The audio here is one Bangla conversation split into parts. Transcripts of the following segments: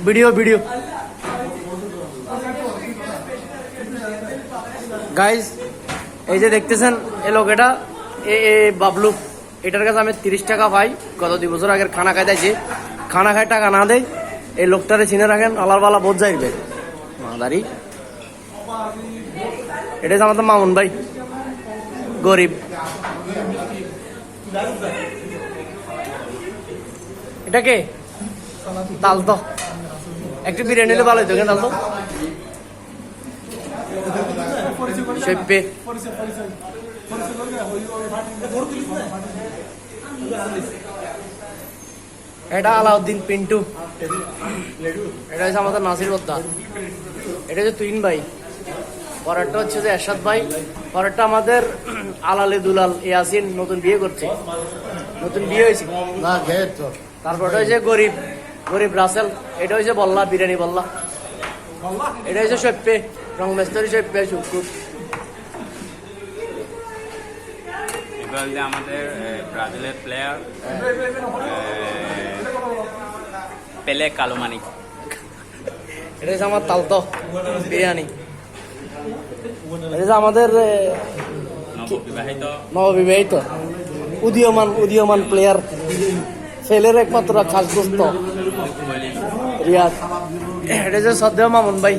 ভিডিও ভিডিও গাইজ, এই যে দেখতেছেন এই লোকেটা বাবলু, এটার কাছে আমি 30 টাকা পাই। গত 2 বছর আগের খানা খাই দিয়েছি, খানা খাই টাকা না দেয়। এই লোকটারে চিনে রাখেন, আলার বালা বোঝ যাইবে মাদারি। এটা আমাদের মামুন ভাই, গরিব। এটা কে? তাল তো একটু বিরিয়ানি হলে ভালো হইতো, কেন তাল তো শেপে। এটা আলাউদ্দিন পিন্টু, এটা হচ্ছে আমাদের নাসির বদ্দা, এটা হচ্ছে তুইন ভাই, পরেরটা হচ্ছে যে এরশাদ ভাই, পরেরটা আমাদের আলালে দুলাল ইয়াসিন, নতুন বিয়ে করছে, নতুন বিয়ে হয়েছে। তারপরটা হচ্ছে গরিব গরিব রাসেল, এটা হচ্ছে বল্লা বিরিয়ানি বল্লা, এটা হচ্ছে সপ্পে রং মেস্তরি সপ্পে শুক্কুর। আমাদের ব্রাজিলের প্লেয়ার পেলে কালুমানিক। এটা হচ্ছে আমার তালতো বিরিয়ানি। এটা হচ্ছে আমাদের নববিবাহিত উদীয়মান প্লেয়ার, ছেলের একমাত্র খাস দোস্ত রিয়াদ। এটা হচ্ছে শ্রদ্ধেয় মামুন ভাই।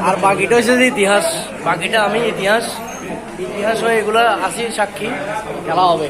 আর বাকিটা হচ্ছে যে ইতিহাস, বাকিটা আমি ইতিহাস হয়ে এগুলো আসি সাক্ষী, খেলা হবে।